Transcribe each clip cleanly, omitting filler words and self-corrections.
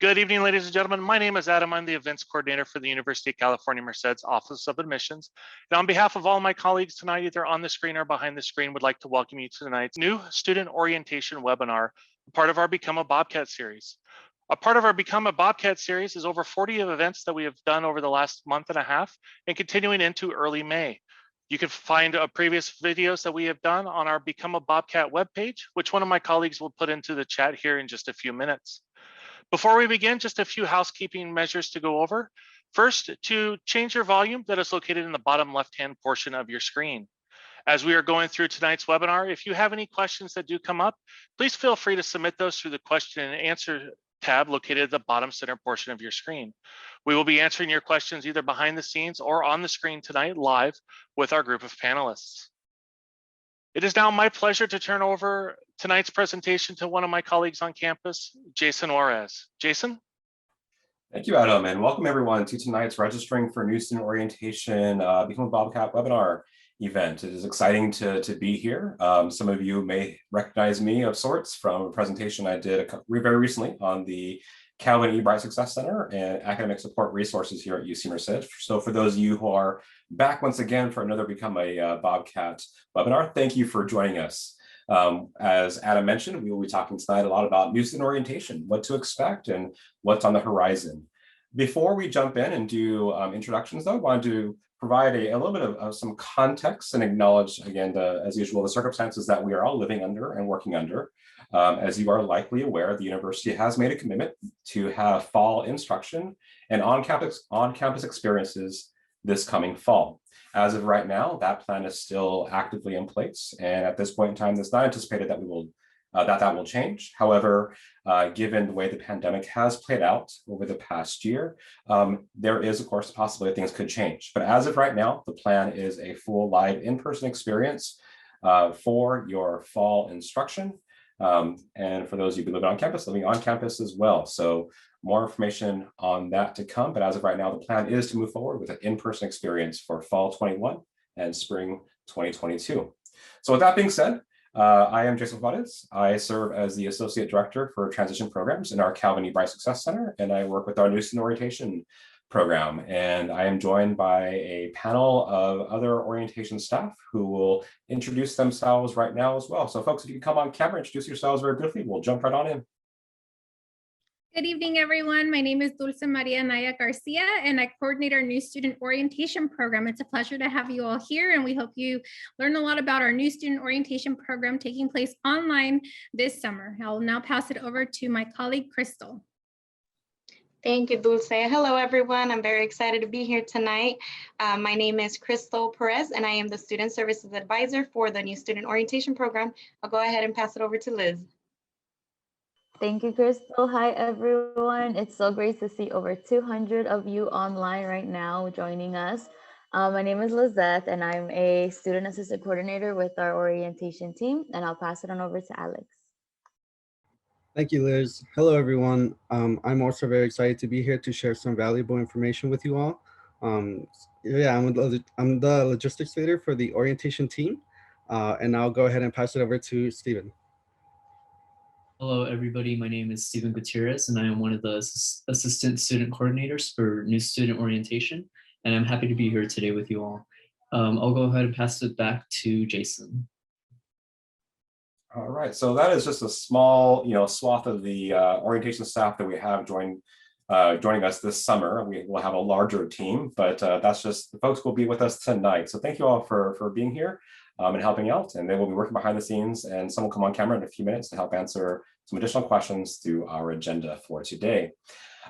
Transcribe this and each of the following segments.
Good evening, ladies and gentlemen. My name is Adam. I'm the events coordinator for the University of California Merced's Office of Admissions. And on behalf of all my colleagues tonight, either on the screen or behind the screen, would like to welcome you to tonight's new student orientation webinar, part of our Become a Bobcat series. A part of our Become a Bobcat series is over 40 events that we have done over the last month and a half and continuing into early May. You can find previous videos that we have done on our Become a Bobcat webpage, which one of my colleagues will put into the chat here in just a few minutes. Before we begin, just a few housekeeping measures to go over. First, to change your volume, that is located in the bottom left-hand portion of your screen. As we are going through tonight's webinar, if you have any questions that do come up, please feel free to submit those through the question and answer tab located at the bottom center portion of your screen. We will be answering your questions either behind the scenes or on the screen tonight live with our group of panelists. It is now my pleasure to turn over tonight's presentation to one of my colleagues on campus, Jason Juarez. Jason? Thank you, Adam, and welcome everyone to tonight's Registering for New Student Orientation Become a Bobcat webinar event. It is exciting to be here. Some of you may recognize me of sorts from a presentation I did very recently on the Calvin E. Bright Success Center and academic support resources here at UC Merced. So for those of you who are back once again for another Become a Bobcat webinar, thank you for joining us. As Adam mentioned, we will be talking tonight a lot about new student orientation, what to expect and what's on the horizon. Before we jump in and do introductions though, I wanted to provide a little bit of some context and acknowledge again, as usual, the circumstances that we are all living under and working under. As you are likely aware, the university has made a commitment to have fall instruction and on-campus experiences this coming fall. As of right now, that plan is still actively in place, and at this point in time, it's not anticipated that that will change. However, given the way the pandemic has played out over the past year, there is, of course, the possibility things could change. But as of right now, the plan is a full live in-person experience for your fall instruction. And for those of you who live on campus as well. So more information on that to come. But as of right now, the plan is to move forward with an in-person experience for fall 21 and spring 2022. So with that being said, I am Jason Juarez. I serve as the Associate Director for Transition Programs in our Calvin E. Bright Success Center, and I work with our New Student Orientation program. And I am joined by a panel of other orientation staff who will introduce themselves right now as well. So folks, if you can come on camera, introduce yourselves very briefly, we'll jump right on in. Good evening, everyone. My name is Dulce Maria Naya Garcia, and I coordinate our new student orientation program. It's a pleasure to have you all here, and we hope you learn a lot about our new student orientation program taking place online this summer. I'll now pass it over to my colleague, Crystal. Thank you, Dulce. Hello, everyone. I'm very excited to be here tonight. My name is Crystal Perez, and I am the Student Services Advisor for the new student orientation program. I'll go ahead and pass it over to Liz. Thank you, Crystal. Hi, everyone. It's so great to see over 200 of you online right now joining us. My name is Lizette, and I'm a student assistant coordinator with our orientation team, and I'll pass it on over to Alex. Thank you, Liz. Hello, everyone. I'm also very excited to be here to share some valuable information with you all. I'm the logistics leader for the orientation team, and I'll go ahead and pass it over to Stephen. Hello, everybody. My name is Stephen Gutierrez, and I am one of the assistant student coordinators for new student orientation, and I'm happy to be here today with you all. I'll go ahead and pass it back to Jason. All right, so that is just a small, swath of the orientation staff that we have joining us this summer. We will have a larger team, but that's just the folks who will be with us tonight. So thank you all for being here and helping out. And they will be working behind the scenes, and some will come on camera in a few minutes to help answer some additional questions through our agenda for today.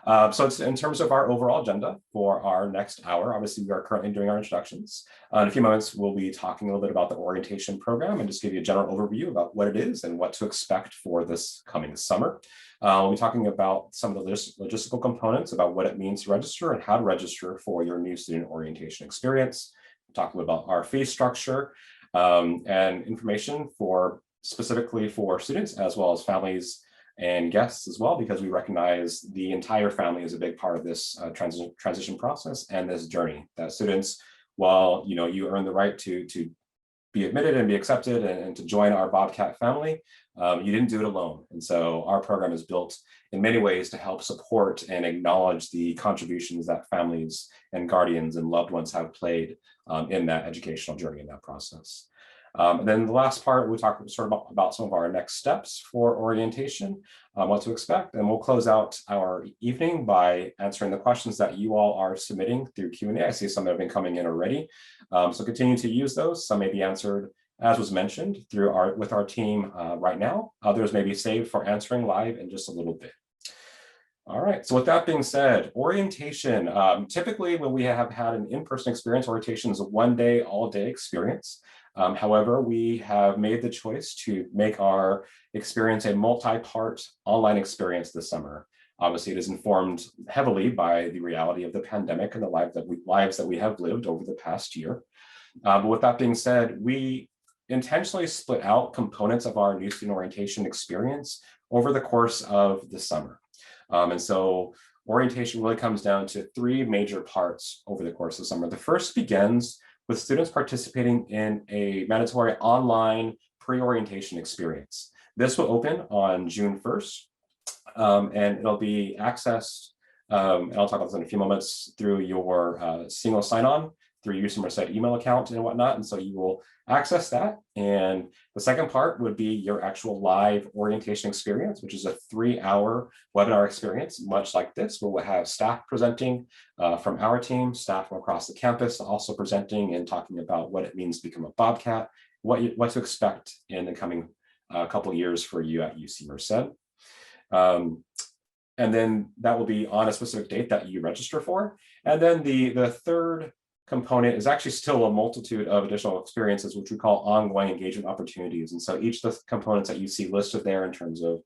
So it's in terms of our overall agenda for our next hour, obviously we are currently doing our introductions. In a few moments, we'll be talking a little bit about the orientation program and just give you a general overview about what it is and what to expect for this coming summer. We'll be talking about some of the logistical components about what it means to register and how to register for your new student orientation experience. We'll talk a little about our fee structure and information specifically for students as well as families and guests as well, because we recognize the entire family is a big part of this transition process and this journey. That students, while you earn the right to be admitted and be accepted and to join our Bobcat family, you didn't do it alone. And so our program is built in many ways to help support and acknowledge the contributions that families and guardians and loved ones have played in that educational journey, in that process. And then the last part, we'll talk sort of about some of our next steps for orientation, what to expect, and we'll close out our evening by answering the questions that you all are submitting through Q&A. I see some that have been coming in already, so continue to use those. Some may be answered, as was mentioned, with our team right now. Others may be saved for answering live in just a little bit. All right, so with that being said, orientation, typically when we have had an in-person experience, orientation is a one-day, all-day experience. However, we have made the choice to make our experience a multi-part online experience this summer. Obviously, it is informed heavily by the reality of the pandemic and the lives that we have lived over the past year. But with that being said, we intentionally split out components of our new student orientation experience over the course of the summer. And so orientation really comes down to three major parts over the course of the summer. The first begins with students participating in a mandatory online pre-orientation experience. This will open on June 1st, and it'll be accessed, and I'll talk about this in a few moments, through your single sign-on, through your UC Merced email account and whatnot. And so you will access that. And the second part would be your actual live orientation experience, which is a 3-hour webinar experience, much like this, where we'll have staff presenting from our team, staff from across the campus, also presenting and talking about what it means to become a Bobcat, what to expect in the coming couple of years for you at UC Merced. And then that will be on a specific date that you register for. And then the third component is actually still a multitude of additional experiences, which we call ongoing engagement opportunities. And so each of the components that you see listed there in terms of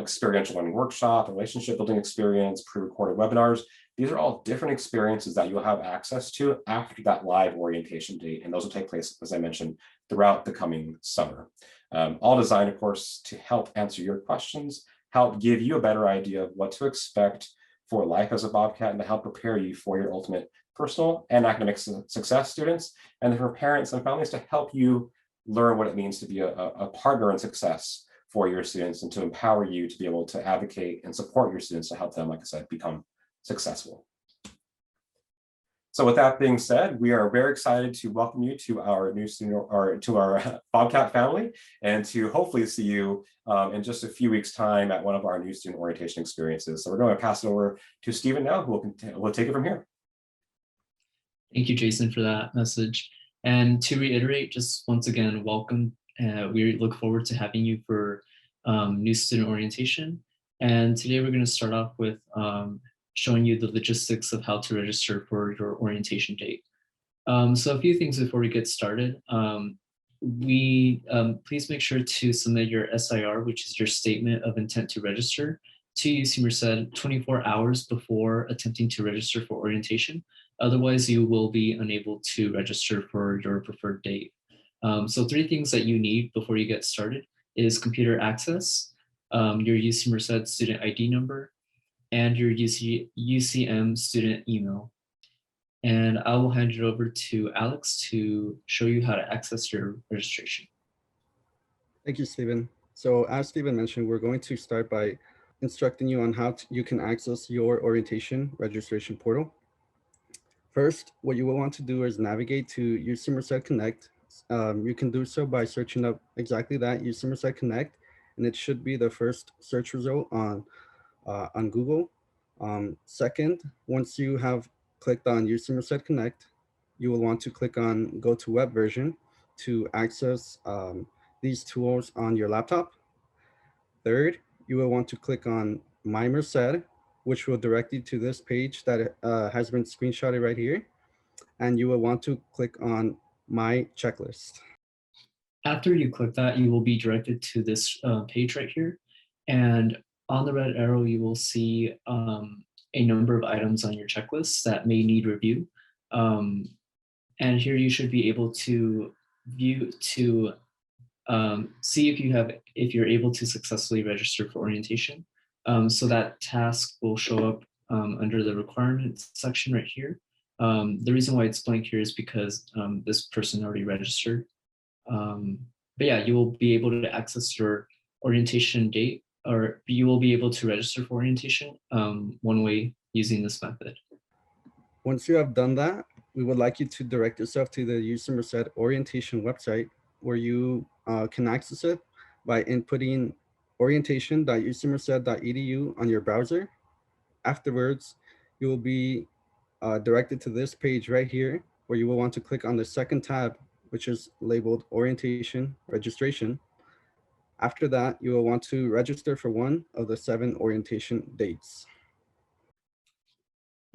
experiential learning workshop, relationship building experience, pre-recorded webinars, these are all different experiences that you'll have access to after that live orientation date. And those will take place, as I mentioned, throughout the coming summer. All designed, of course, to help answer your questions, help give you a better idea of what to expect for life as a Bobcat, and to help prepare you for your ultimate personal and academic success, students, and for parents and families to help you learn what it means to be a partner in success for your students, and to empower you to be able to advocate and support your students to help them, like I said, become successful. So with that being said, we are very excited to welcome you to our new student, or to our Bobcat family, and to hopefully see you in just a few weeks' time at one of our new student orientation experiences. So we're going to pass it over to Stephen now, who will take it from here. Thank you, Jason, for that message. And to reiterate, just once again, welcome. We look forward to having you for new student orientation. And today we're going to start off with showing you the logistics of how to register for your orientation date. So a few things before we get started. Please make sure to submit your SIR, which is your statement of intent to register, to UC Merced 24 hours before attempting to register for orientation. Otherwise, you will be unable to register for your preferred date. So 3 things that you need before you get started is computer access, your UC Merced student ID number, and your UCM student email. And I will hand it over to Alex to show you how to access your registration. Thank you, Stephen. So as Stephen mentioned, we're going to start by instructing you on how you can access your orientation registration portal. First, what you will want to do is navigate to UC Merced Connect. You can do so by searching up exactly that, UC Merced Connect, and it should be the first search result on Google. Second, once you have clicked on UC Merced Connect, you will want to click on Go to Web Version to access these tools on your laptop. Third, you will want to click on My Merced, which will direct you to this page that has been screenshotted right here. And you will want to click on My Checklist. After you click that, you will be directed to this page right here. And on the red arrow, you will see a number of items on your checklist that may need review. And here you should be able to view to see if you're able to successfully register for orientation. So that task will show up under the requirements section right here. The reason why it's blank here is because this person already registered. But yeah, you will be able to access your orientation date, or you will be able to register for orientation one way using this method. Once you have done that, we would like you to direct yourself to the UC Merced orientation website, where you can access it by inputting orientation.ucmerced.edu on your browser. Afterwards, you will be directed to this page right here, where you will want to click on the second tab, which is labeled Orientation Registration. After that, you will want to register for one of the 7 orientation dates.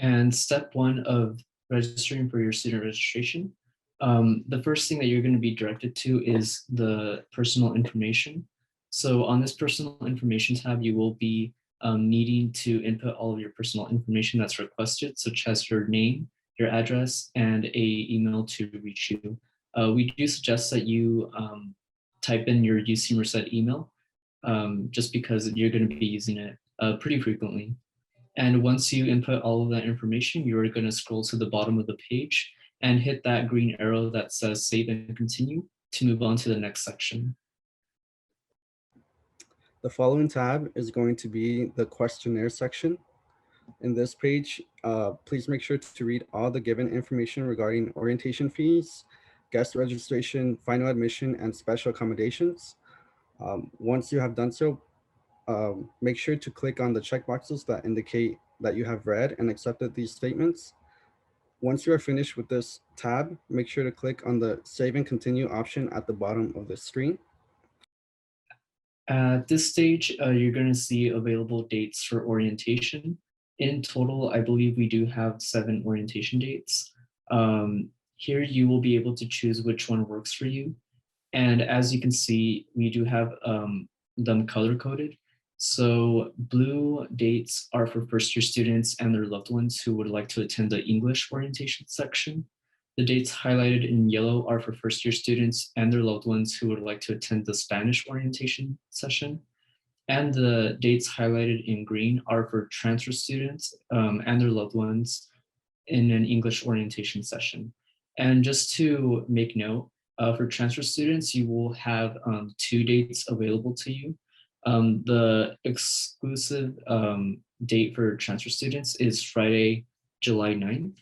And step 1 of registering for your student registration, the first thing that you're going to be directed to is the personal information. So on this personal information tab, you will be needing to input all of your personal information that's requested, such as your name, your address, and a email to reach you. We do suggest that you type in your UC Merced email, just because you're going to be using it pretty frequently. And once you input all of that information, you're going to scroll to the bottom of the page and hit that green arrow that says Save and Continue to move on to the next section. The following tab is going to be the questionnaire section. In this page, please make sure to read all the given information regarding orientation fees, guest registration, final admission, and special accommodations. Once you have done so, make sure to click on the checkboxes that indicate that you have read and accepted these statements. Once you are finished with this tab, make sure to click on the Save and Continue option at the bottom of the screen. At this stage, you're going to see available dates for orientation. In total, I believe we do have 7 orientation dates. Here you will be able to choose which one works for you. And as you can see, we do have them color-coded. So blue dates are for first-year students and their loved ones who would like to attend the English orientation section. The dates highlighted in yellow are for first-year students and their loved ones who would like to attend the Spanish orientation session. And the dates highlighted in green are for transfer students and their loved ones in an English orientation session. And just to make note, for transfer students, you will have 2 dates available to you. The exclusive date for transfer students is Friday, July 9th,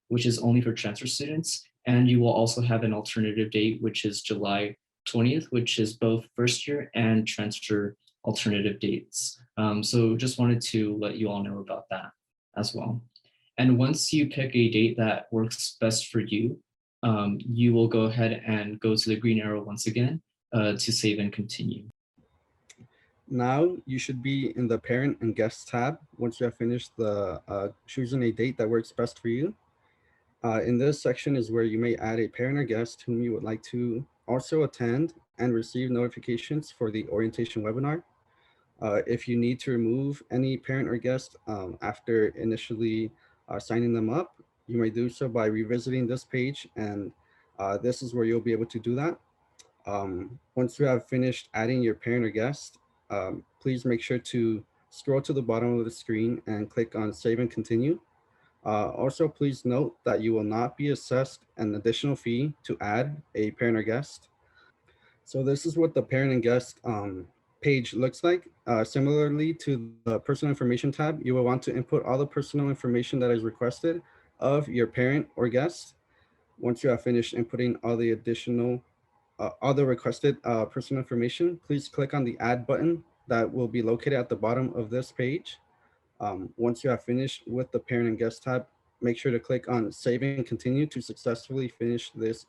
which is only for transfer students. And you will also have an alternative date, which is July 20th, which is both first year and transfer alternative dates. So just wanted to let you all know about that as well. And once you pick a date that works best for you, you will go ahead and go to the green arrow once again to save and continue. Now you should be in the parent and guest tab once you have finished the choosing a date that works best for you. In this section is where you may add a parent or guest whom you would like to also attend and receive notifications for the orientation webinar. If you need to remove any parent or guest after initially signing them up, you may do so by revisiting this page, and this is where you'll be able to do that. Once you have finished adding your parent or guest, please make sure to scroll to the bottom of the screen and click on Save and Continue. Also, please note that you will not be assessed an additional fee to add a parent or guest. So this is what the parent and guest page looks like. Similarly to the personal information tab, you will want to input all the personal information that is requested of your parent or guest. Once you have finished inputting all the additional, all the requested personal information, please click on the Add button that will be located at the bottom of this page. Once you have finished with the parent and guest tab, make sure to click on Save and Continue to successfully finish this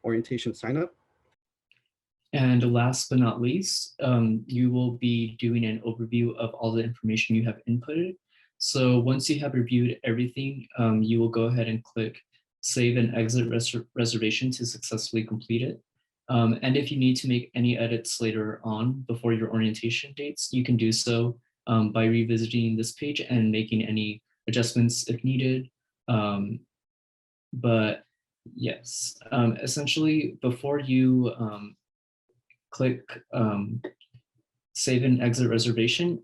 orientation sign up. And last but not least, you will be doing an overview of all the information you have inputted. So once you have reviewed everything, you will go ahead and click Save and Exit Reservation to successfully complete it. And if you need to make any edits later on before your orientation dates, you can do so by revisiting this page and making any adjustments if needed. But yes, essentially before you click Save and Exit Reservation,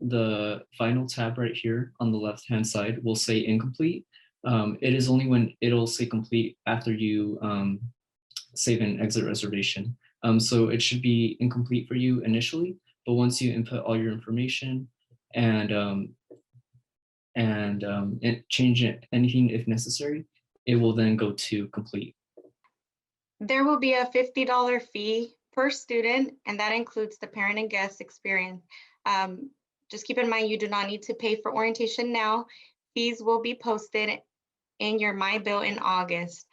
the final tab right here on the left-hand side will say incomplete. It is only when it'll say complete after you save and exit reservation. So it should be incomplete for you initially, but once you input all your information and change anything if necessary, it will then go to complete. There will be a $50 fee per student, and that includes the parent and guest experience. Just keep in mind, you do not need to pay for orientation now. Fees will be posted in your My Bill in August.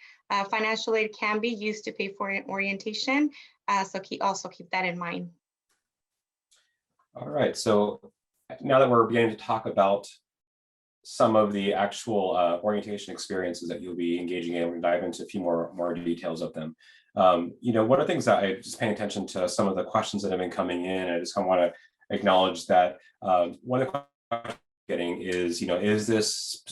Financial aid can be used to pay for orientation, so also keep that in mind. All right, so now that we're beginning to talk about some of the actual orientation experiences that you'll be engaging in, we're going to dive into a few more details of them. One of the things that I just paying attention to some of the questions that have been coming in, I just kind of want to acknowledge that one of the questions I'm getting is this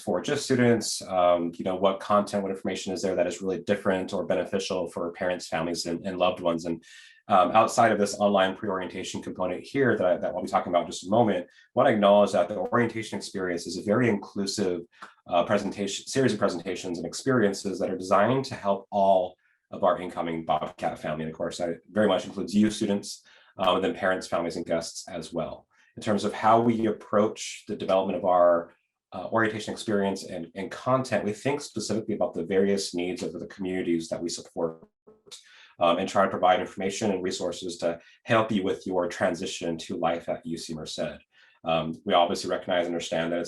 for just students? What content, what information is there that is really different or beneficial for parents, families, and loved ones? And outside of this online pre-orientation component here that I'll be talking about in just a moment, I want to acknowledge that the orientation experience is a very inclusive series of presentations and experiences that are designed to help all of our incoming Bobcat family. And of course, that very much includes you students, and then parents, families, and guests as well. In terms of how we approach the development of our orientation experience and content, we think specifically about the various needs of the communities that we support, and try to provide information and resources to help you with your transition to life at UC Merced. We obviously recognize and understand that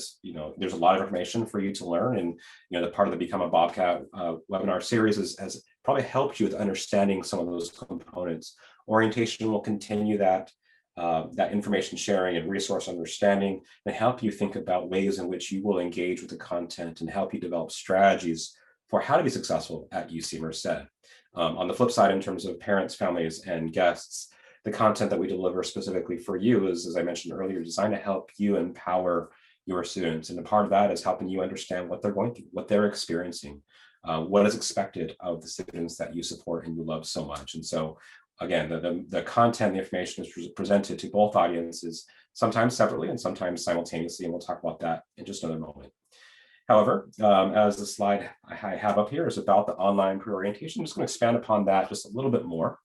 there's a lot of information for you to learn, and the part of the Become a Bobcat webinar series has probably helped you with understanding some of those components. Orientation will continue that information sharing and resource understanding, and help you think about ways in which you will engage with the content and help you develop strategies for how to be successful at UC Merced. On the flip side, in terms of parents, families, and guests, the content that we deliver specifically for you is, as I mentioned earlier, designed to help you empower your students. And a part of that is helping you understand what they're going through, what they're experiencing, what is expected of the students that you support and you love so much. And so, again, the content, the information is presented to both audiences, sometimes separately and sometimes simultaneously, and we'll talk about that in just another moment. However, as the slide I have up here is about the online pre-orientation, I'm just going to expand upon that just a little bit more.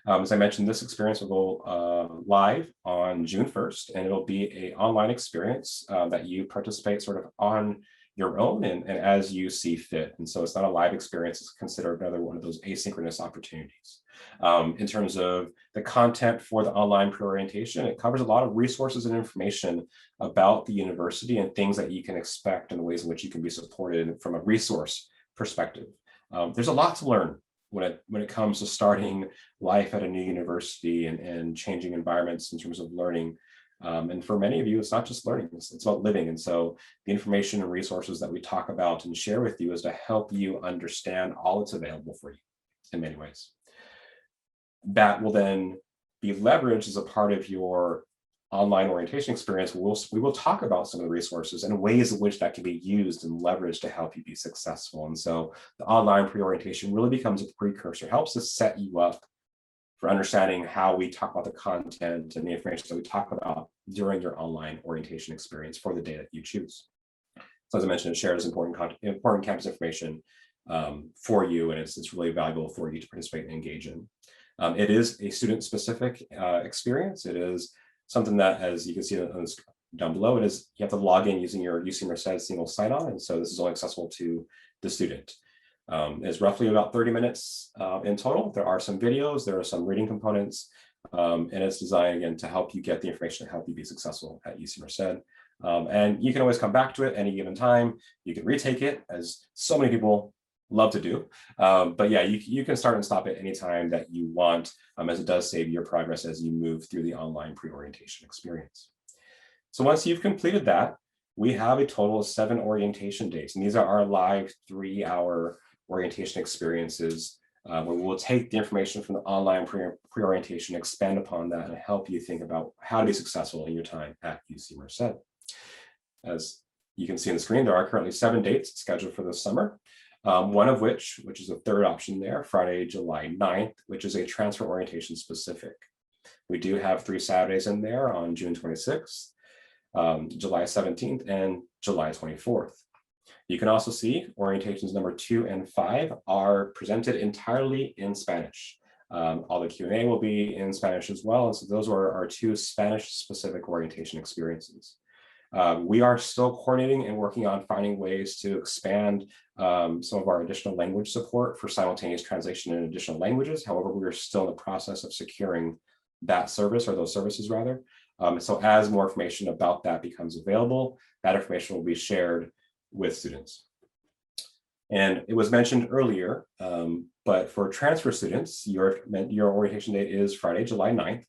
As I mentioned, this experience will go live on June 1st, and it'll be an online experience that you participate sort of on your own and as you see fit. And so it's not a live experience, it's considered another one of those asynchronous opportunities. In terms of the content for the online pre-orientation, it covers a lot of resources and information about the university and things that you can expect and the ways in which you can be supported from a resource perspective. There's a lot to learn when it comes to starting life at a new university and changing environments in terms of learning. And for many of you, it's not just learning, it's about living. And so the information and resources that we talk about and share with you is to help you understand all that's available for you in many ways. That will then be leveraged as a part of your online orientation experience. We will talk about some of the resources and ways in which that can be used and leveraged to help you be successful. And so the online pre-orientation really becomes a precursor, helps to set you up for understanding how we talk about the content and the information that we talk about during your online orientation experience for the day that you choose. So as I mentioned, it shares important campus information for you, and it's really valuable for you to participate and engage in. It is a student-specific experience. It is something that, as you can see down below, you have to log in using your UC Merced single sign-on, and so this is only accessible to the student. It's roughly about 30 minutes in total. There are some videos, there are some reading components, and it's designed, again, to help you get the information to help you be successful at UC Merced. And you can always come back to it any given time. You can retake it, as so many people love to do. But yeah, you can start and stop at any time that you want, as it does save your progress as you move through the online pre-orientation experience. So once you've completed that, we have a total of 7 orientation days, and these are our live 3-hour orientation experiences where we'll take the information from the online pre-orientation, expand upon that, and help you think about how to be successful in your time at UC Merced. As you can see on the screen, there are currently 7 dates scheduled for this summer. One of which is the third option there, Friday, July 9th, which is a transfer orientation specific. We do have 3 Saturdays in there on June 26th, July 17th, and July 24th. You can also see orientations number 2 and 5 are presented entirely in Spanish. All the Q&A will be in Spanish as well. And so those are our two Spanish-specific orientation experiences. We are still coordinating and working on finding ways to expand some of our additional language support for simultaneous translation in additional languages. However, we are still in the process of securing that service, or those services rather. So as more information about that becomes available, that information will be shared with students. And it was mentioned earlier, but for transfer students, your orientation date is Friday, July 9th.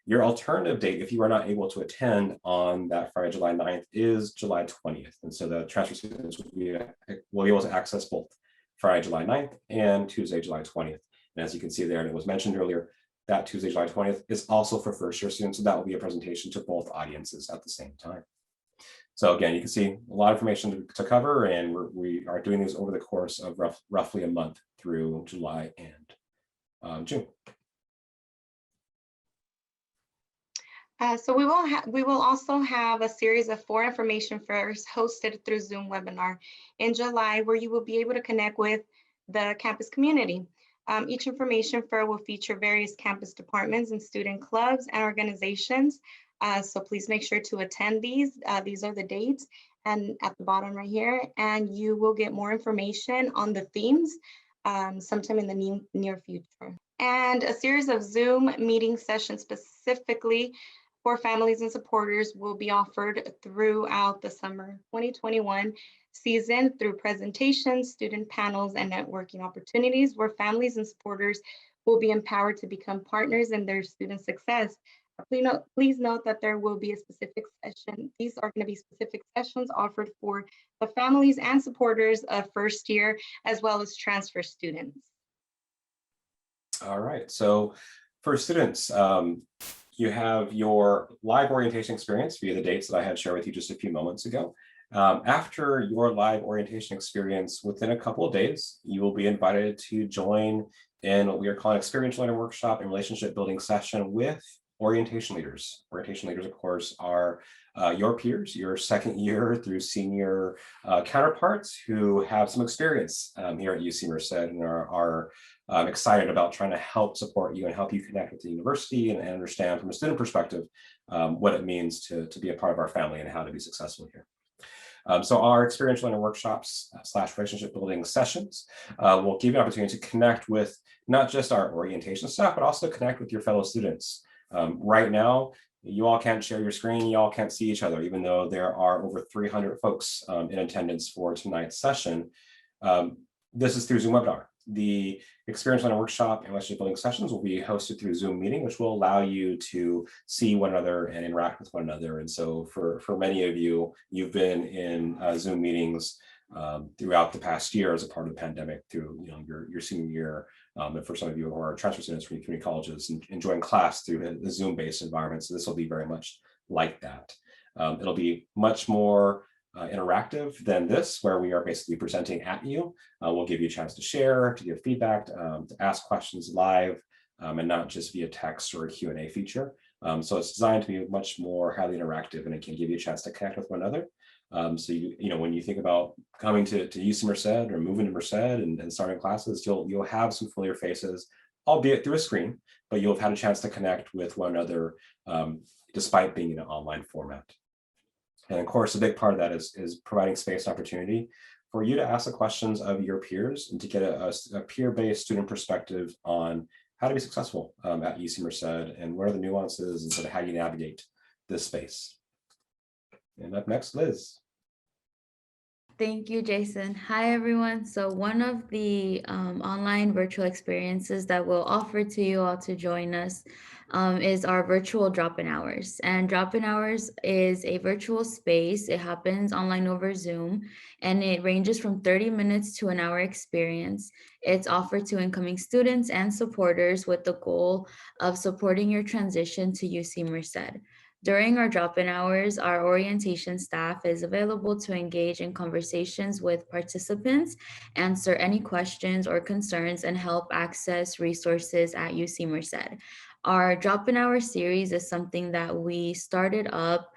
Your alternative date, if you are not able to attend on that Friday, July 9th, is July 20th. And so the transfer students will be able to access both Friday, July 9th and Tuesday, July 20th. And as you can see there, and it was mentioned earlier, that Tuesday, July 20th is also for first year students. So that will be a presentation to both audiences at the same time. So again, you can see a lot of information to cover, and we are doing these over the course of roughly a month through July and June. So we will also have a series of 4 information fairs hosted through Zoom webinar in July, where you will be able to connect with the campus community. Each information fair will feature various campus departments and student clubs and organizations. So please make sure to attend these. These are the dates, and at the bottom right here, and you will get more information on the themes sometime in the near future. And a series of Zoom meeting sessions specifically for families and supporters will be offered throughout the summer 2021 season through presentations, student panels, and networking opportunities where families and supporters will be empowered to become partners in their student success. Please note that there will be a specific session. These are going to be specific sessions offered for the families and supporters of first year, as well as transfer students. All right, so for students, you have your live orientation experience via the dates that I had shared with you just a few moments ago. After your live orientation experience, within a couple of days, you will be invited to join in what we are calling Experiential Learning Workshop and Relationship Building Session with orientation leaders. Orientation leaders, of course, are your peers, your second year through senior counterparts who have some experience here at UC Merced and are excited about trying to help support you and help you connect with the university and understand from a student perspective what it means to be a part of our family and how to be successful here. So our experiential learning workshops / relationship building sessions will give you an opportunity to connect with not just our orientation staff, but also connect with your fellow students. Right now, you all can't share your screen, you all can't see each other, even though there are over 300 folks in attendance for tonight's session. This is through Zoom webinar. The Experiential Learning Workshop and Relationship Building sessions will be hosted through Zoom meeting, which will allow you to see one another and interact with one another. And so for many of you, you've been in Zoom meetings throughout the past year as a part of the pandemic through your senior year. And for some of you who are transfer students from community colleges and enjoying class through the Zoom-based environment. So this will be very much like that. It'll be much more interactive than this, where we are basically presenting at you. We'll give you a chance to share, to give feedback, to ask questions live, and not just via text or a Q&A feature. So it's designed to be much more highly interactive, and it can give you a chance to connect with one another. So when you think about coming to UC Merced or moving to Merced and starting classes, you'll have some familiar faces, albeit through a screen, but you'll have had a chance to connect with one another despite being in an online format. And of course, a big part of that is providing space and opportunity for you to ask the questions of your peers and to get a peer-based student perspective on how to be successful at UC Merced and what are the nuances and sort of how you navigate this space. And up next, Liz. Thank you, Jason. Hi, everyone. So one of the online virtual experiences that we'll offer to you all to join us is our virtual drop-in hours. And drop-in hours is a virtual space. It happens online over Zoom, and it ranges from 30 minutes to an hour experience. It's offered to incoming students and supporters with the goal of supporting your transition to UC Merced. During our drop-in hours, our orientation staff is available to engage in conversations with participants, answer any questions or concerns, and help access resources at UC Merced. Our drop-in hour series is something that we started up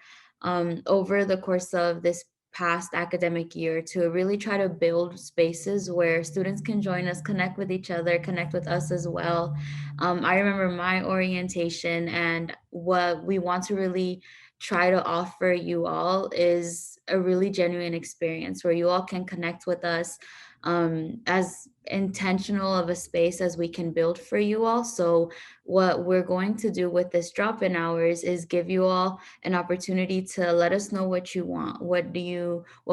over the course of this past academic year to really try to build spaces where students can join us, connect with each other, connect with us as well. I remember my orientation, and what we want to really try to offer you all is a really genuine experience where you all can connect with us, as intentional of a space as we can build for you all. So what we're going to do with this drop-in hours is give you all an opportunity to let us know what you want. What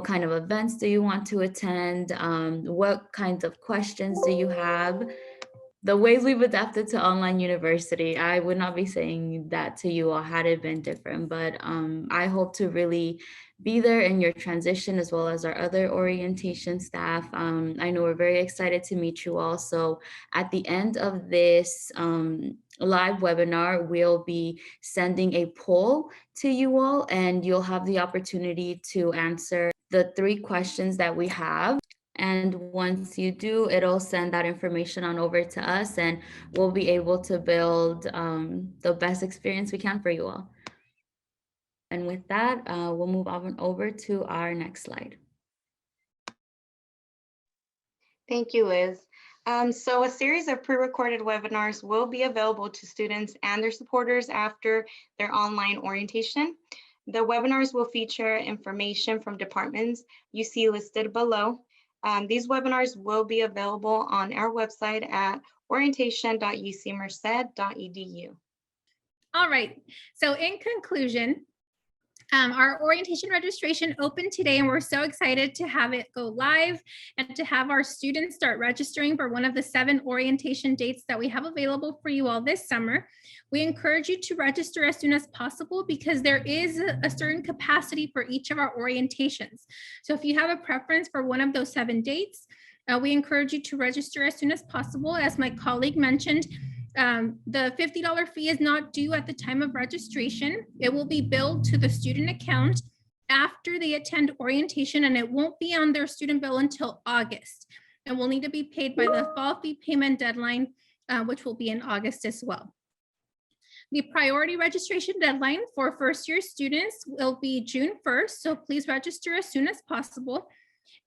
kind of events do you want to attend? What kinds of questions do you have? The ways we've adapted to online university, I would not be saying that to you all had it been different, but I hope to really be there in your transition, as well as our other orientation staff. I know we're very excited to meet you all. So at the end of this live webinar, we'll be sending a poll to you all, and you'll have the opportunity to answer the 3 questions that we have. And once you do, it'll send that information on over to us, and we'll be able to build the best experience we can for you all. And with that, we'll move on over to our next slide. Thank you, Liz. So a series of pre-recorded webinars will be available to students and their supporters after their online orientation. The webinars will feature information from departments you see listed below. These webinars will be available on our website at orientation.ucmerced.edu. All right, so in conclusion, our orientation registration opened today, and we're so excited to have it go live and to have our students start registering for one of the 7 orientation dates that we have available for you all this summer. We encourage you to register as soon as possible because there is a certain capacity for each of our orientations. So if you have a preference for one of those 7 dates, we encourage you to register as soon as possible. As my colleague mentioned, the $50 fee is not due at the time of registration. It will be billed to the student account after they attend orientation, and it won't be on their student bill until August, and will need to be paid by the fall fee payment deadline, which will be in August as well. The priority registration deadline for first-year students will be June 1st, so please register as soon as possible.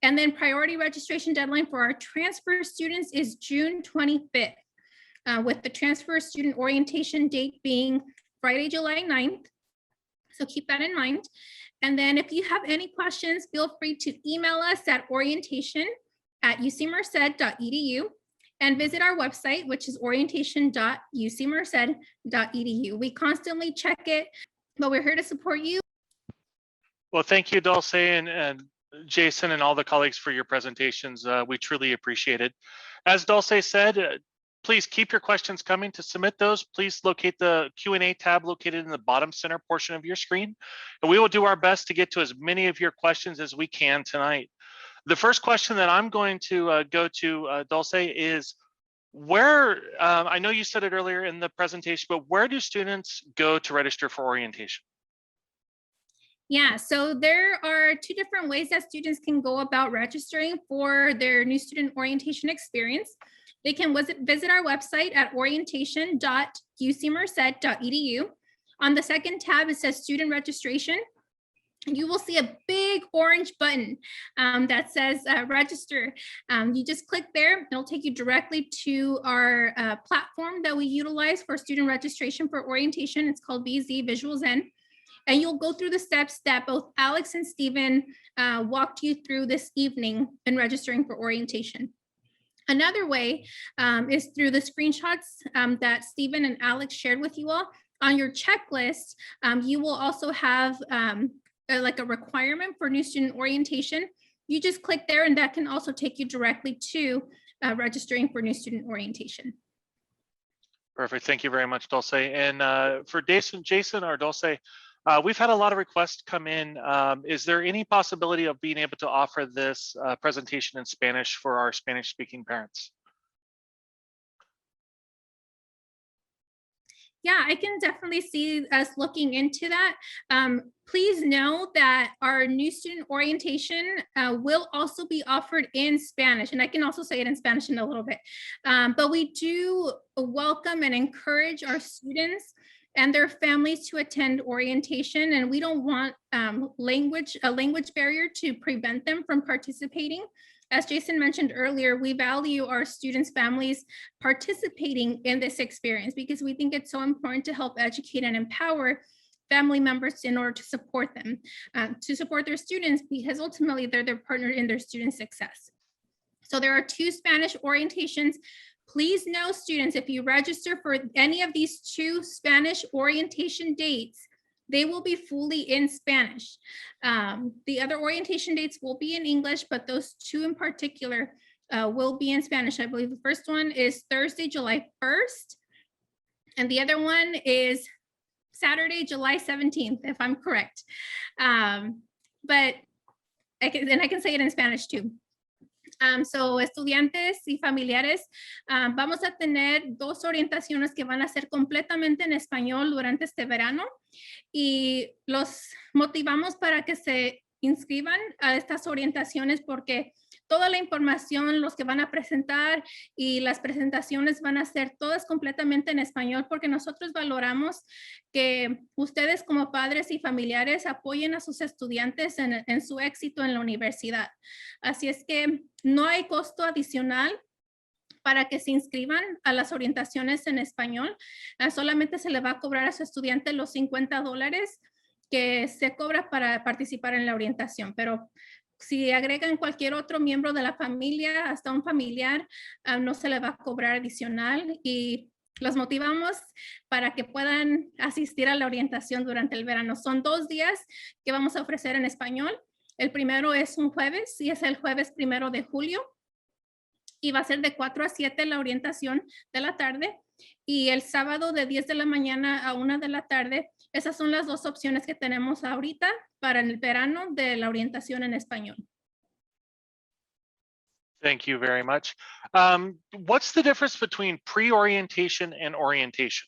And then priority registration deadline for our transfer students is June 25th. With the transfer student orientation date being Friday, July 9th. So keep that in mind. And then if you have any questions, feel free to email us at orientation@ucmerced.edu and visit our website, which is orientation.ucmerced.edu. We constantly check it, but we're here to support you. Well, thank you, Dulce and Jason and all the colleagues for your presentations. We truly appreciate it. As Dulce said, please keep your questions coming. To submit those, please locate the Q&A tab located in the bottom center portion of your screen. And we will do our best to get to as many of your questions as we can tonight. The first question that I'm going to go to, Dulce, is where, I know you said it earlier in the presentation, but where do students go to register for orientation? Yeah, so there are 2 different ways that students can go about registering for their new student orientation experience. They can visit our website at orientation.ucmerced.edu. On the second tab, it says student registration. You will see a big orange button that says register. You just click there. It'll take you directly to our platform that we utilize for student registration for orientation. It's called VZ, Visual Zen. And you'll go through the steps that both Alex and Stephen walked you through this evening in registering for orientation. Another way is through the screenshots that Stephen and Alex shared with you all. On your checklist, you will also have like a requirement for new student orientation. You just click there, and that can also take you directly to registering for new student orientation. Perfect. Thank you very much, Dulce. And for Jason or Dulce, we've had a lot of requests come in. Is there any possibility of being able to offer this presentation in Spanish for our Spanish-speaking parents? Yeah, I can definitely see us looking into that. Please know that our new student orientation will also be offered in Spanish, and I can also say it in Spanish in a little bit. But we do welcome and encourage our students and their families to attend orientation. And we don't want a language barrier to prevent them from participating. As Jason mentioned earlier, we value our students' families participating in this experience because we think it's so important to help educate and empower family members in order to support them, to support their students, because ultimately they're their partner in their student success. So there are 2 Spanish orientations. Please know, students, if you register for any of these 2 Spanish orientation dates, they will be fully in Spanish. The other orientation dates will be in English, but those 2 in particular will be in Spanish. I believe the first one is Thursday, July 1st, and the other one is Saturday, July 17th, if I'm correct. But I can say it in Spanish too. So estudiantes y familiares, vamos a tener 2 orientaciones que van a ser completamente en español durante este verano, y los motivamos para que se inscriban a estas orientaciones porque toda la información, los que van a presentar y las presentaciones van a ser todas completamente en español, porque nosotros valoramos que ustedes como padres y familiares apoyen a sus estudiantes en su éxito en la universidad. Así es que no hay costo adicional para que se inscriban a las orientaciones en español. Solamente se le va a cobrar a su estudiante los $50 que se cobra para participar en la orientación, pero si agregan cualquier otro miembro de la familia, hasta un familiar, no se le va a cobrar adicional, y los motivamos para que puedan asistir a la orientación durante el verano. Son 2 días que vamos a ofrecer en español. El primero es un jueves y es el jueves 1 de julio, y va a ser de 4 a 7 la orientación de la tarde, y el sábado de 10 de la mañana a 1 de la tarde. Esas son las 2 opciones que tenemos ahorita para el verano de la orientación en español. Thank you very much. What's the difference between pre-orientation and orientation?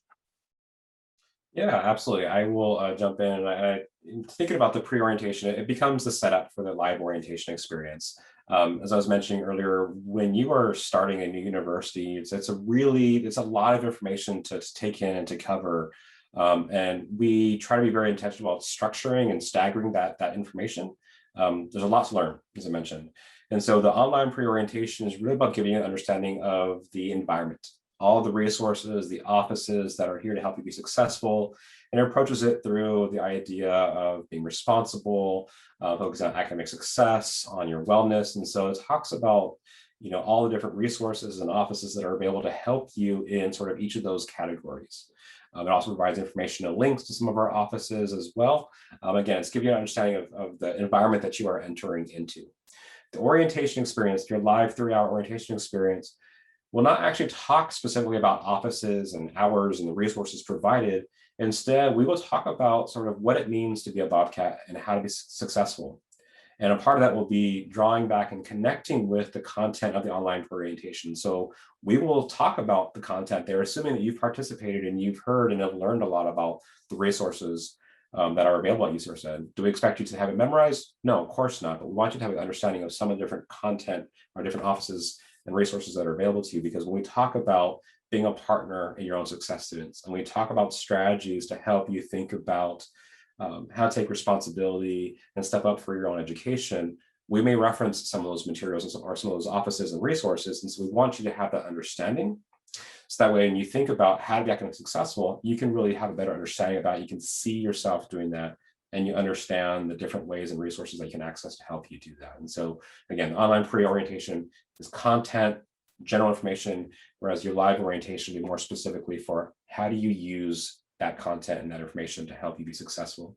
Yeah, absolutely. I will jump in. And thinking about the pre-orientation, it becomes the setup for the live orientation experience. As I was mentioning earlier, when you are starting a new university, it's a lot of information to take in and to cover. And we try to be very intentional about structuring and staggering that information. There's a lot to learn, as I mentioned. And so the online pre-orientation is really about giving you an understanding of the environment, all the resources, the offices that are here to help you be successful, and it approaches it through the idea of being responsible, focus on academic success, on your wellness. And so it talks about, all the different resources and offices that are available to help you in sort of each of those categories. It also provides information and links to some of our offices as well. Again, it's giving you an understanding of the environment that you are entering into. The orientation experience, your live 3-hour orientation experience, will not actually talk specifically about offices and hours and the resources provided. Instead, we will talk about sort of what it means to be a Bobcat and how to be successful. And a part of that will be drawing back and connecting with the content of the online orientation. So we will talk about the content there, assuming that you've participated and you've heard and have learned a lot about the resources that are available at UC Merced. Do we expect you to have it memorized? No, of course not. But we want you to have an understanding of some of the different content or different offices and resources that are available to you. Because when we talk about being a partner in your own success students, and we talk about strategies to help you think about how to take responsibility and step up for your own education, we may reference some of those materials or some of those offices and resources. And so we want you to have that understanding. So that way, when you think about how to be academically successful, you can really have a better understanding about it. You can see yourself doing that, and you understand the different ways and resources that you can access to help you do that. And so again, online pre-orientation is content, general information, whereas your live orientation will be more specifically for how do you use that content and that information to help you be successful.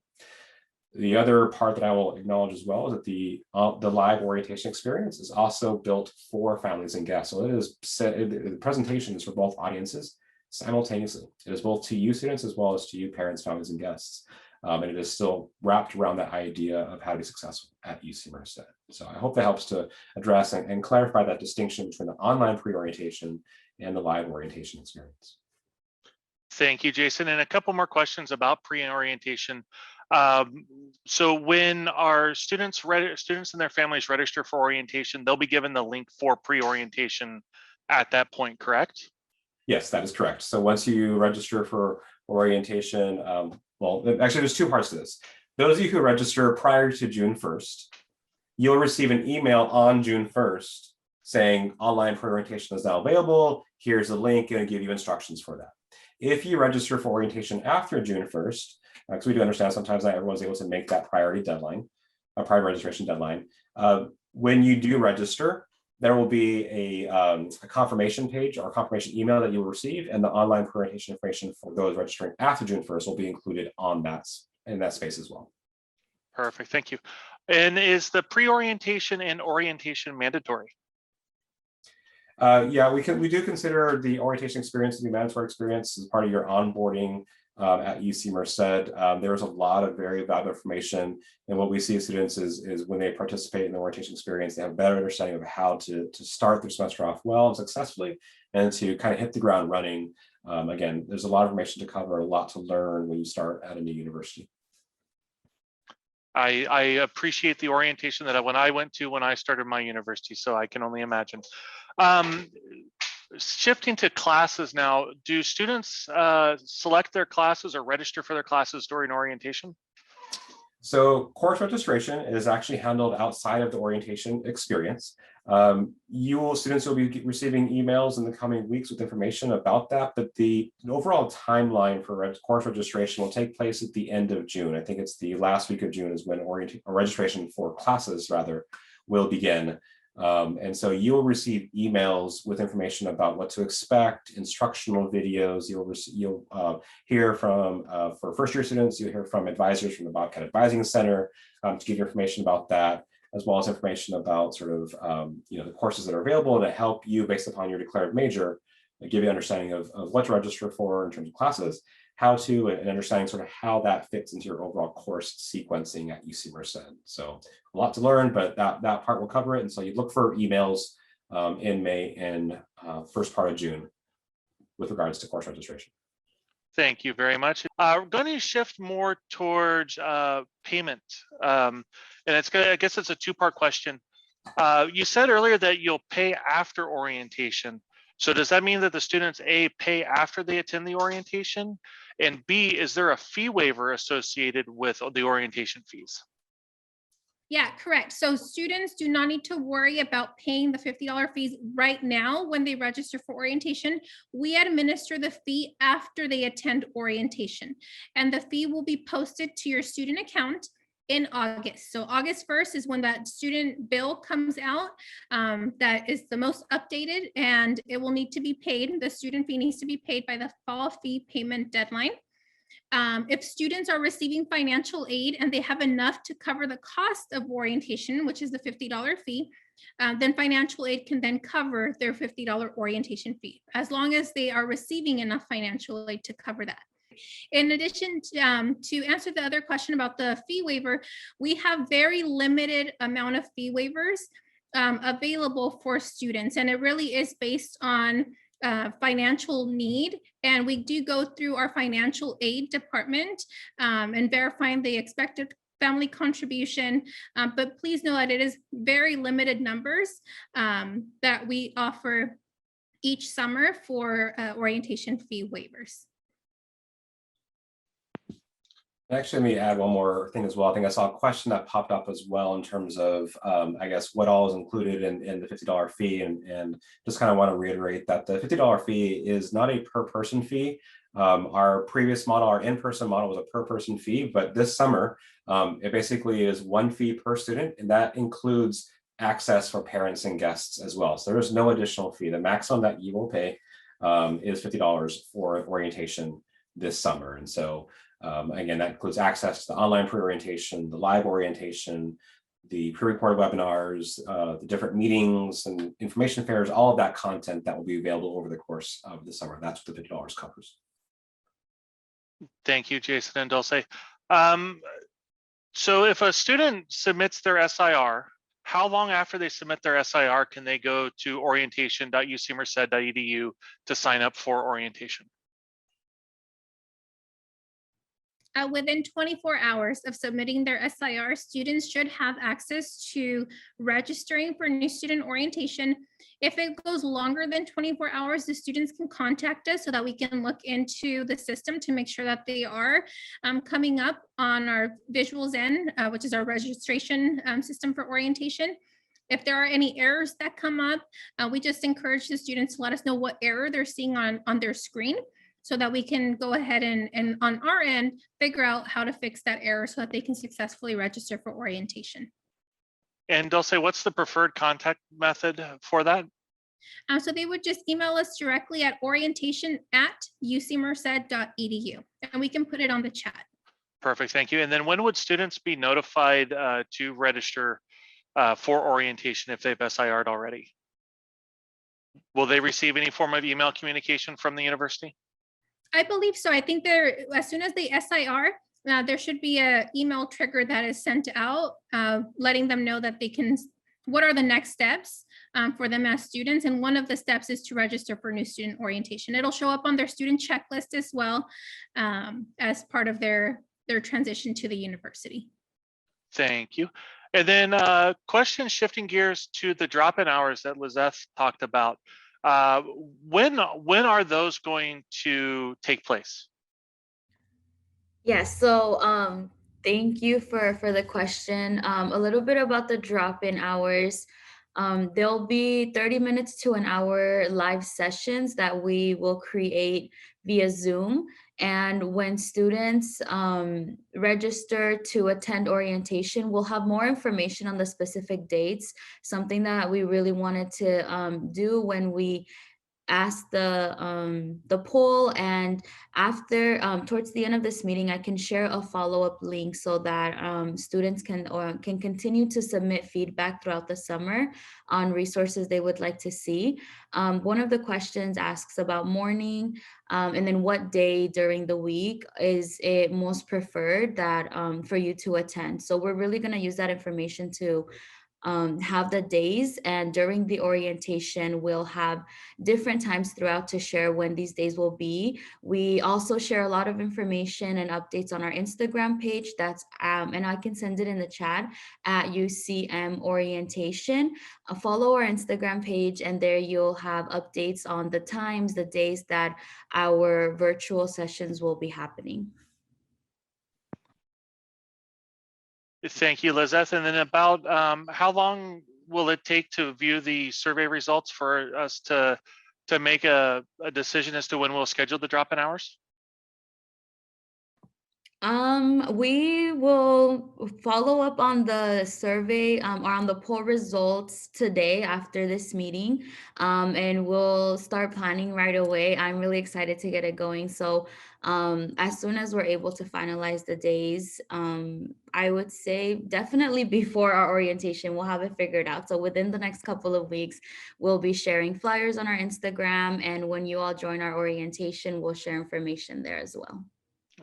The other part that I will acknowledge as well is that the live orientation experience is also built for families and guests. So the presentation is for both audiences simultaneously. It is both to you students as well as to you parents, families, and guests. And it is still wrapped around that idea of how to be successful at UC Merced. So I hope that helps to address and clarify that distinction between the online pre-orientation and the live orientation experience. Thank you, Jason. And a couple more questions about pre-orientation. So when our students and their families register for orientation, they'll be given the link for pre-orientation at that point, correct? Yes, that is correct. So once you register for orientation. Well, actually, there's two parts to this. Those of you who register prior to June 1st, you'll receive an email on June 1st saying online pre-orientation is now available. Here's a link and give you instructions for that. If you register for orientation after June 1st, because we do understand sometimes not everyone's able to make that priority deadline, a prior registration deadline. When you do register, there will be a confirmation page or confirmation email that you will receive, and the online pre-orientation information for those registering after June 1st will be included on that in that space as well. Perfect, thank you. And is the pre-orientation and orientation mandatory? Yeah, we do consider the orientation experience to be mandatory experience as part of your onboarding at UC Merced. There's a lot of very valuable information, and what we see as students is when they participate in the orientation experience, they have a better understanding of how to start their semester off well and successfully, and to kind of hit the ground running. Again, there's a lot of information to cover, a lot to learn when you start at a new university. I appreciate the orientation that when I started my university, so I can only imagine. Shifting to classes now, do students select their classes or register for their classes during orientation? So course registration is actually handled outside of the orientation experience. Students will be receiving emails in the coming weeks with information about that, but the overall timeline for course registration will take place at the end of June. I think it's the last week of June is when registration for classes rather will begin. And so you'll receive emails with information about what to expect, instructional videos. You'll hear from, for first year students, you'll hear from advisors from the Bobcat Advising Center to give you information about that, as well as information about sort of, the courses that are available to help you based upon your declared major, give you an understanding of what to register for in terms of classes, how to, and understanding sort of how that fits into your overall course sequencing at UC Merced. So a lot to learn, but that part will cover it. And so you look for emails in May and first part of June with regards to course registration. Thank you very much. We're going to shift more towards payment. And I guess it's a two-part question. You said earlier that you'll pay after orientation. So does that mean that the students A, pay after they attend the orientation? And B, is there a fee waiver associated with the orientation fees? Yeah, correct. So students do not need to worry about paying the $50 fees right now when they register for orientation. We administer the fee after they attend orientation, and the fee will be posted to your student account in August. So August 1st is when that student bill comes out. That is the most updated, and it will need to be paid. The student fee needs to be paid by the fall fee payment deadline. If students are receiving financial aid and they have enough to cover the cost of orientation, which is the $50 fee, then financial aid can then cover their $50 orientation fee, as long as they are receiving enough financial aid to cover that. In addition to answer the other question about the fee waiver, we have very limited amount of fee waivers available for students, and it really is based on financial need. And we do go through our financial aid department and verifying the expected family contribution, but please know that it is very limited numbers that we offer each summer for orientation fee waivers. Actually, let me add one more thing as well. I think I saw a question that popped up as well in terms of, I guess, what all is included in the $50 fee, and just kind of want to reiterate that the $50 fee is not a per person fee. Our previous model, our in-person model, was a per person fee, but this summer, it basically is one fee per student, and that includes access for parents and guests as well. So there is no additional fee. The maximum that you will pay is $50 for orientation this summer. And so again, that includes access to the online pre-orientation, the live orientation, the pre-recorded webinars, the different meetings and information fairs, all of that content that will be available over the course of the summer. That's what the $50 covers. Thank you, Jason and Dulce. So if a student submits their SIR, how long after they submit their SIR can they go to orientation.ucmerced.edu to sign up for orientation? Within 24 hours of submitting their SIR, students should have access to registering for new student orientation. If it goes longer than 24 hours, the students can contact us so that we can look into the system to make sure that they are coming up on our visuals end, which is our registration system for orientation. If there are any errors that come up, we just encourage the students to let us know what error they're seeing on their screen, so that we can go ahead and on our end, figure out how to fix that error so that they can successfully register for orientation. And Dulce, what's the preferred contact method for that? So they would just email us directly at orientation@ucmerced.edu, and we can put it on the chat. Perfect, thank you. And then when would students be notified to register for orientation if they've SIR'd already? Will they receive any form of email communication from the university? I believe so. I think as soon as they SIR, there should be an email trigger that is sent out, letting them know that what are the next steps for them as students. And one of the steps is to register for new student orientation. It'll show up on their student checklist as well, as part of their transition to the university. Thank you. And then question shifting gears to the drop-in hours that Lizeth talked about. When are those going to take place? Yes, so thank you for the question. A little bit about the drop-in hours. There'll be 30 minutes to an hour live sessions that we will create via Zoom. And when students register to attend orientation, we'll have more information on the specific dates, something that we really wanted to do when we asked the poll. And after towards the end of this meeting, I can share a follow-up link so that students can continue to submit feedback throughout the summer on resources they would like to see. One of the questions asks about morning, and then what day during the week is it most preferred that for you to attend. So we're really going to use that information to have the days, and during the orientation we'll have different times throughout to share when these days will be. We also share a lot of information and updates on our Instagram page. That's and I can send it in the chat at UCM Orientation. Follow our Instagram page, and there you'll have updates on the times, the days that our virtual sessions will be happening. Thank you, Lizeth. And then about how long will it take to view the survey results for us to make a decision as to when we'll schedule the drop-in hours? We will follow up on the survey or on the poll results today after this meeting, and we'll start planning right away. I'm really excited to get it going. So as soon as we're able to finalize the days, I would say definitely before our orientation, we'll have it figured out. So within the next couple of weeks, we'll be sharing flyers on our Instagram, and when you all join our orientation, we'll share information there as well.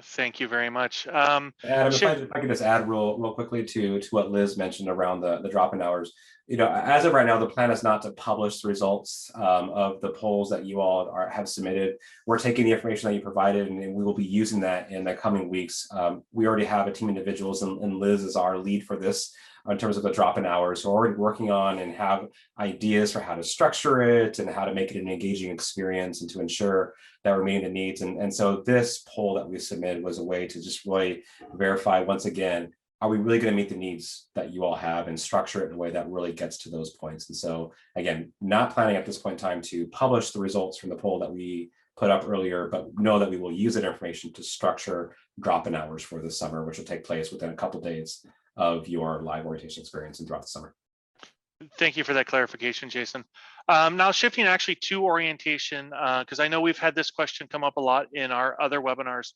Thank you very much. Adam, if I could just add real quickly to what Liz mentioned around the drop-in hours. You know, as of right now, the plan is not to publish the results of the polls that you all have submitted. We're taking the information that you provided, and we will be using that in the coming weeks. We already have a team of individuals, and Liz is our lead for this in terms of the drop-in hours. So we're already working on and have ideas for how to structure it and how to make it an engaging experience and to ensure that we're meeting the needs. And so this poll that we submitted was a way to just really verify once again, are we really going to meet the needs that you all have and structure it in a way that really gets to those points? And so again, not planning at this point in time to publish the results from the poll that we put up earlier, but know that we will use that information to structure drop-in hours for the summer, which will take place within a couple of days of your live orientation experience and throughout the summer. Thank you for that clarification, Jason. Now shifting actually to orientation, because I know we've had this question come up a lot in our other webinars.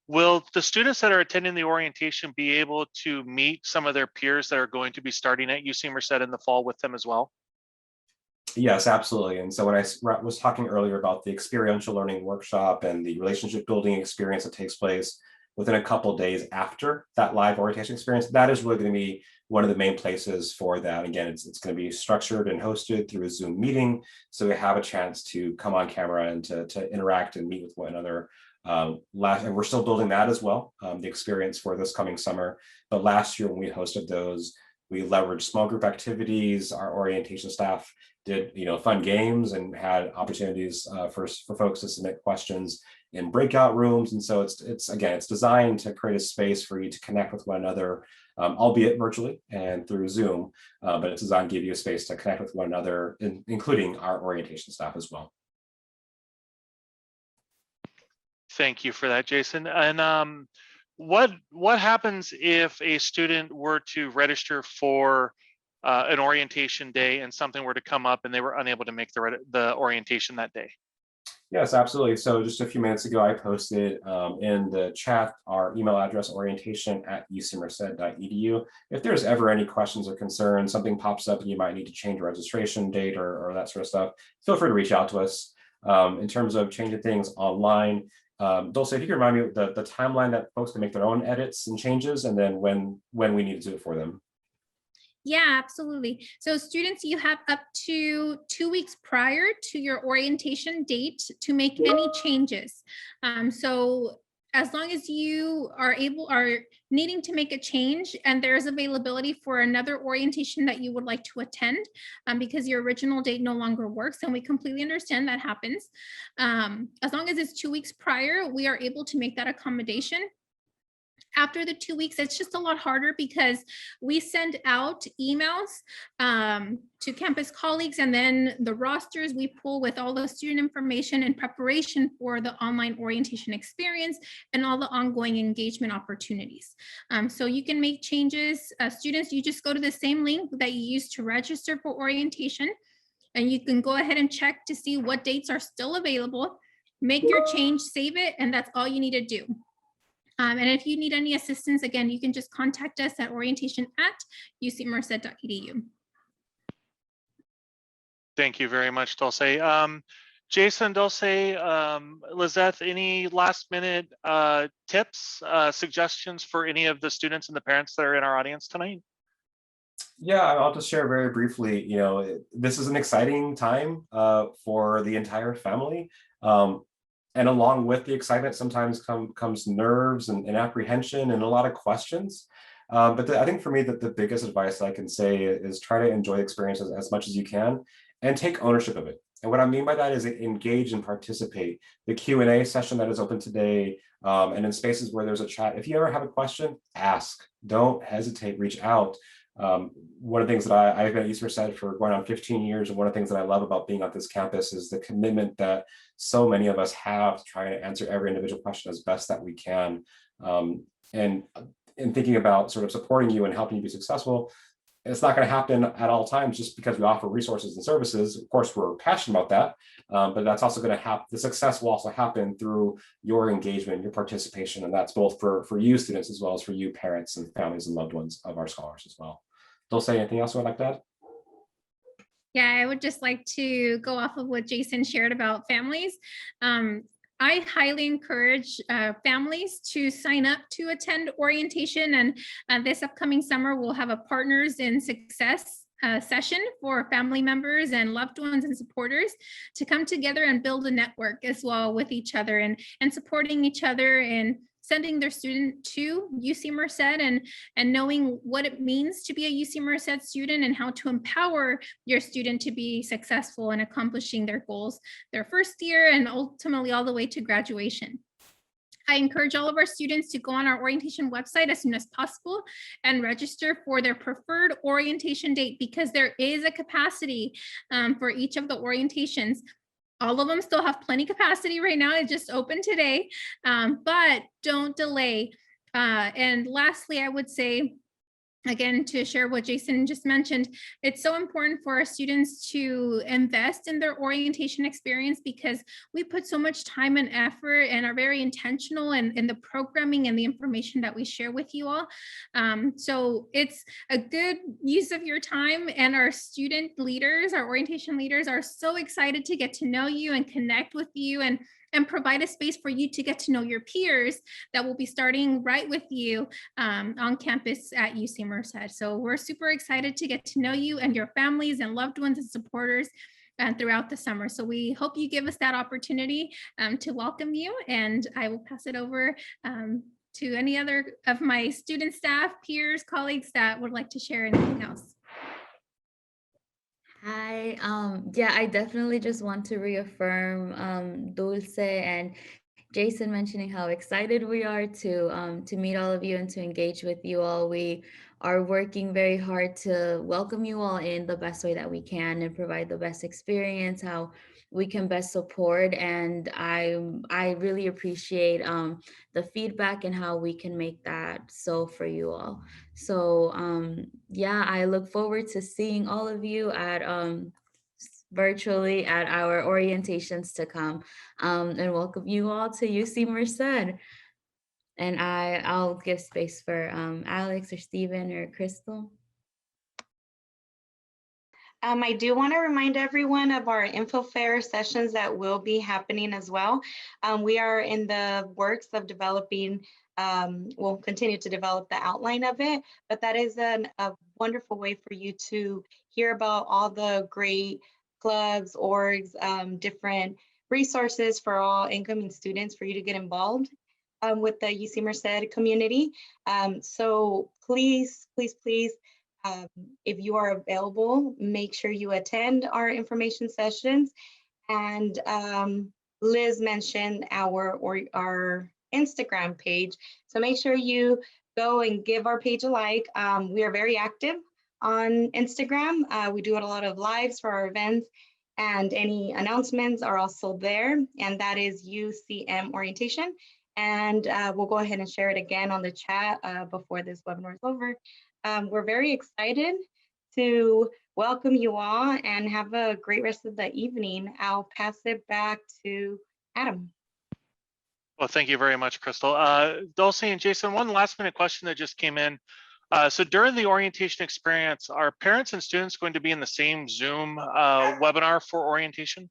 Will the students that are attending the orientation be able to meet some of their peers that are going to be starting at UC Merced in the fall with them as well? Yes, absolutely. And so when I was talking earlier about the experiential learning workshop and the relationship building experience that takes place within a couple of days after that live orientation experience, that is really going to be one of the main places for that. Again, it's going to be structured and hosted through a Zoom meeting, so we have a chance to come on camera and to interact and meet with one another And we're still building that as well, the experience for this coming summer. But last year when we hosted those, we leveraged small group activities. Our orientation staff did, fun games and had opportunities for folks to submit questions in breakout rooms. And so it's designed to create a space for you to connect with one another, albeit virtually and through Zoom, but it's designed to give you a space to connect with one another, including our orientation staff as well. Thank you for that, Jason. And what happens if a student were to register for an orientation day and something were to come up and they were unable to make the orientation that day? Yes, absolutely. So just a few minutes ago, I posted in the chat our email address, orientation@ucmerced.edu. If there's ever any questions or concerns, something pops up and you might need to change a registration date or that sort of stuff, feel free to reach out to us. In terms of changing things online, Dulce, if you can remind me the timeline that folks can make their own edits and changes, and then when we need to do it for them. Yeah, absolutely. So students, you have up to 2 weeks prior to your orientation date to make any changes. So as long as you are needing to make a change and there's availability for another orientation that you would like to attend, because your original date no longer works, and we completely understand that happens. As long as it's 2 weeks prior, we are able to make that accommodation. After the 2 weeks, it's just a lot harder because we send out emails to campus colleagues, and then the rosters we pull with all the student information in preparation for the online orientation experience and all the ongoing engagement opportunities. So you can make changes. Students, you just go to the same link that you used to register for orientation, and you can go ahead and check to see what dates are still available, make your change, save it, and that's all you need to do. And if you need any assistance, again, you can just contact us at orientation@ucmerced.edu. Thank you very much, Dulce. Jason, Dulce, Lizeth, any last minute tips, suggestions for any of the students and the parents that are in our audience tonight? Yeah, I'll just share very briefly. This is an exciting time for the entire family. And along with the excitement, sometimes comes nerves and apprehension and a lot of questions. But I think for me that the biggest advice I can say is try to enjoy the experience as much as you can and take ownership of it. And what I mean by that is engage and participate. The Q&A session that is open today, and in spaces where there's a chat, if you ever have a question, ask. Don't hesitate, reach out. One of the things that I've been at UC Merced for going on 15 years, and one of the things that I love about being on this campus is the commitment that so many of us have to try to answer every individual question as best that we can. And in thinking about sort of supporting you and helping you be successful, it's not going to happen at all times just because we offer resources and services. Of course, we're passionate about that, but that's also going to happen. The success will also happen through your engagement, your participation, and that's both for you students as well as for you parents and families and loved ones of our scholars as well. Dulce, anything else you would like to add? Yeah, I would just like to go off of what Jason shared about families. I highly encourage families to sign up to attend orientation, and this upcoming summer we'll have a Partners in Success session for family members and loved ones and supporters to come together and build a network as well with each other and supporting each other and sending their student to UC Merced and knowing what it means to be a UC Merced student and how to empower your student to be successful in accomplishing their goals their first year and ultimately all the way to graduation. I encourage all of our students to go on our orientation website as soon as possible and register for their preferred orientation date, because there is a capacity for each of the orientations. All of them still have plenty capacity right now. It just opened today, but don't delay. And lastly, I would say, again, to share what Jason just mentioned, it's so important for our students to invest in their orientation experience because we put so much time and effort and are very intentional in the programming and the information that we share with you all. So it's a good use of your time, and our student leaders, our orientation leaders, are so excited to get to know you and connect with you and provide a space for you to get to know your peers that will be starting right with you on campus at UC Merced. So we're super excited to get to know you and your families and loved ones and supporters. throughout the summer. So we hope you give us that opportunity to welcome you, and I will pass it over to any other of my student staff, peers, colleagues that would like to share anything else. Hi, yeah, I definitely just want to reaffirm Dulce and Jason mentioning how excited we are to meet all of you and to engage with you all. We are working very hard to welcome you all in the best way that we can and provide the best experience, how we can best support. And I really appreciate the feedback and how we can make that so for you all. So yeah, I look forward to seeing all of you at virtually at our orientations to come, and welcome you all to UC Merced. And I'll give space for Alex or Stephen or Crystal. I do want to remind everyone of our info fair sessions that will be happening as well. We are in the works of developing, we'll continue to develop the outline of it, but that is a wonderful way for you to hear about all the great clubs, orgs, different resources for all incoming students for you to get involved with the UC Merced community. So please, please, please, if you are available, make sure you attend our information sessions. And Liz mentioned our Instagram page. So make sure you go and give our page a like. We are very active on Instagram. We do a lot of lives for our events, and any announcements are also there. And that is UCM Orientation. And we'll go ahead and share it again on the chat before this webinar is over. We're very excited to welcome you all and have a great rest of the evening. I'll pass it back to Adam. Well, thank you very much, Crystal. Dulce and Jason, one last minute question that just came in. So during the orientation experience, are parents and students going to be in the same Zoom webinar for orientation?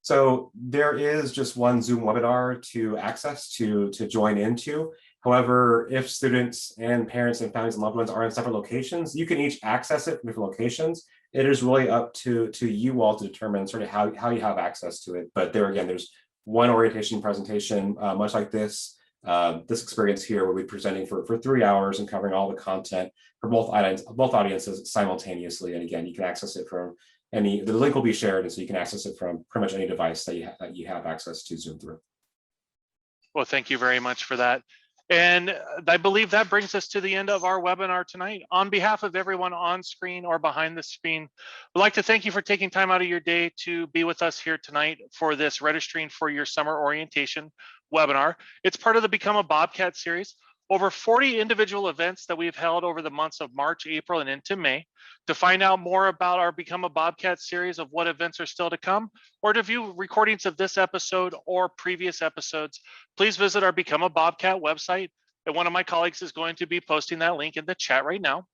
So there is just one Zoom webinar to access to join into. However, if students and parents and families and loved ones are in separate locations, you can each access it from different locations. It is really up to you all to determine sort of how you have access to it. But there again, there's one orientation presentation, much like this experience here, where we're presenting for 3 hours and covering all the content for both audiences simultaneously. And again, you can access it from the link will be shared, and so you can access it from pretty much any device that you have access to Zoom through. Well, thank you very much for that. And I believe that brings us to the end of our webinar tonight. On behalf of everyone on screen or behind the screen, I'd like to thank you for taking time out of your day to be with us here tonight for this registering for your summer orientation webinar. It's part of the Become a Bobcat series. Over 40 individual events that we've held over the months of March, April, and into May. To find out more about our Become a Bobcat series of what events are still to come, or to view recordings of this episode or previous episodes, please visit our Become a Bobcat website. And one of my colleagues is going to be posting that link in the chat right now.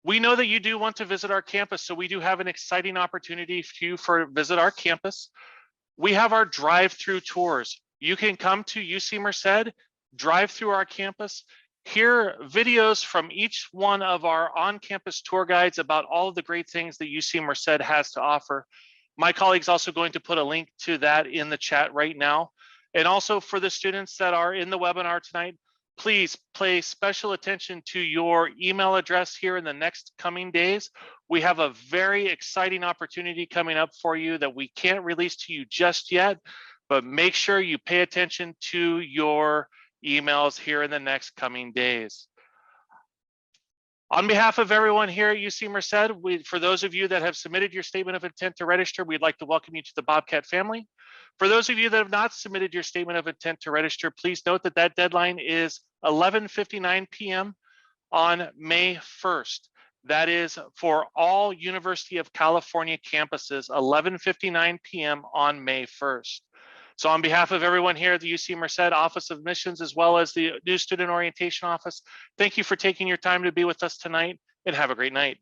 We know that you do want to visit our campus, so we do have an exciting opportunity for you to visit our campus. We have our drive-through tours. You can come to UC Merced, drive through our campus, hear videos from each one of our on-campus tour guides about all of the great things that UC Merced has to offer. My colleague's also going to put a link to that in the chat right now. And also for the students that are in the webinar tonight, please pay special attention to your email address here in the next coming days. We have a very exciting opportunity coming up for you that we can't release to you just yet, but make sure you pay attention to your emails here in the next coming days. On behalf of everyone here at UC Merced, for those of you that have submitted your statement of intent to register, we'd like to welcome you to the Bobcat family. For those of you that have not submitted your statement of intent to register, please note that that deadline is 11:59 p.m. on May 1st. That is for all University of California campuses, 11:59 p.m. on May 1st. So on behalf of everyone here at the UC Merced Office of Admissions, as well as the New Student Orientation Office, thank you for taking your time to be with us tonight, and have a great night.